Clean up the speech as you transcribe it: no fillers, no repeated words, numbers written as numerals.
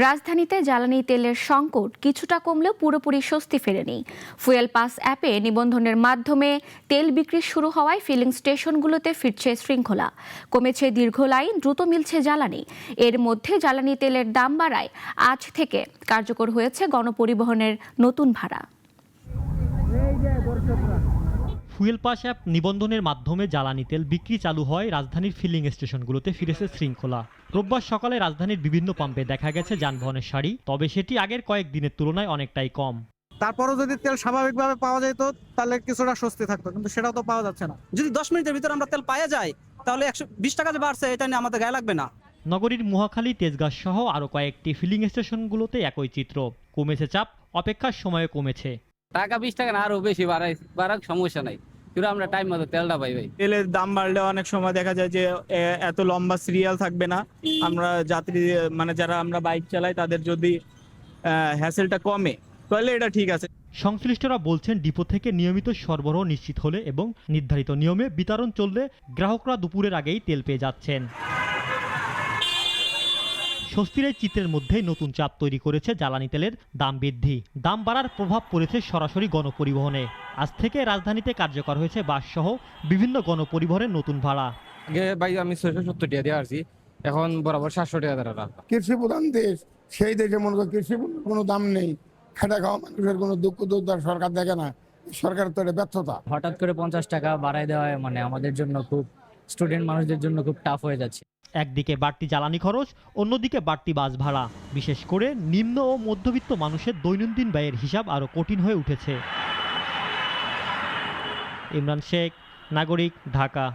রাজধানীতে জ্বালানি তেলের সংকট কিছুটা কমলেও পুরোপুরি স্বস্তি ফেরেনি। ফুয়েল পাস অ্যাপে নিবন্ধনের মাধ্যমে তেল বিক্রি শুরু হওয়ায় ফিলিং স্টেশনগুলোতে ফিরছে শৃঙ্খলা, কমেছে দীর্ঘ লাইন, দ্রুত মিলছে জ্বালানি। এর মধ্যে জ্বালানি তেলের দাম বাড়ায় আজ থেকে কার্যকর হয়েছে গণপরিবহনের নতুন ভাড়া। ফুয়েল পাস অ্যাপ নিবন্ধনের মাধ্যমে জ্বালানি তেল বিক্রি চালু হয় রাজধানীর ফিলিং স্টেশনগুলোতে ফিরেছে শৃঙ্খলা। রোববার সকালে রাজধানীর বিভিন্ন পাম্পে দেখা গেছে যানবাহনের সারি, তবে সেটি আগের কয়েকদিনের তুলনায় অনেকটাই কম। তারপরও যদি তেল স্বাভাবিকভাবে পাওয়া যেত তাহলে কিছুটা স্বস্তি থাকতো, কিন্তু সেটাও তো পাওয়া যাচ্ছে না। যদি 10 মিনিটের ভিতরে আমরা তেল পাওয়া যায় তাহলে 120 টাকা যে বাড়ছে এটা নিয়ে আমাদের গায়ে লাগবে না। নগরীর মহাখালী, তেজগাঁ সহ আরও কয়েকটি ফিলিং স্টেশনগুলোতে একই চিত্র। কমেছে চাপ, অপেক্ষার সময়ও কমেছে। টাকা 20 টাকা না আরো বেশি বাড়াক সমস্যা নাই, কিন্তু আমরা টাইম মতো তেলটা পাই ভাই। তেলের দাম বাড়লে অনেক সময় দেখা যায় যে এত লম্বা সিরিয়াল থাকবে না। আমরা যাত্রী মানে যারা আমরা বাইক চালাই তাদের যদি হ্যাসেলটা কমে তাহলে এটা ঠিক আছে। সংশ্লিষ্টরা বলছেন, ডিপো থেকে নিয়মিত সরবরাহ নিশ্চিত হলে এবং নির্ধারিত নিয়মে বিতরণ চললে গ্রাহকরা দুপুরের আগেই তেল পেয়ে যাচ্ছেন। স্বস্তির এই চিত্রের মধ্যেই নতুন চাপ তৈরি করেছে জ্বালানি তেলের দাম বৃদ্ধি। দাম বাড়ার প্রভাব পড়েছে সরাসরি গণপরিবহনে। আজ থেকে রাজধানীতে কার্যকর হয়েছে বাসসহ বিভিন্ন গণপরিবহনের নতুন ভাড়া। আগে ভাই আমি 670 টাকা দিয়ে আসছি, এখন বরাবর 700 টাকা দ্বারা। কৃষি প্রধান দেশ, সেই দেশে মনে করো কৃষি কোনো দাম নেই, খেটে খাওয়া মানুষের কোনো দুঃখ দুর্দশা সরকার দেখে না। সরকার তো এটা ব্যর্থতা। হঠাৎ করে 50 টাকা বাড়ায় দেওয়া মানে আমাদের জন্য খুব, স্টুডেন্ট মানুষদের জন্য খুব টাফ হয়ে যাচ্ছে। একদিকে বাড়তি জ্বালানি খরচ, অন্যদিকে বাড়তি বাস ভাড়া। বিশেষ করে নিম্ন ও মধ্যবিত্ত মানুষের দৈনন্দিন ব্যয়ের হিসাব আরও কঠিন হয়ে উঠেছে। ইমরান শেখ, নাগরিক, ঢাকা।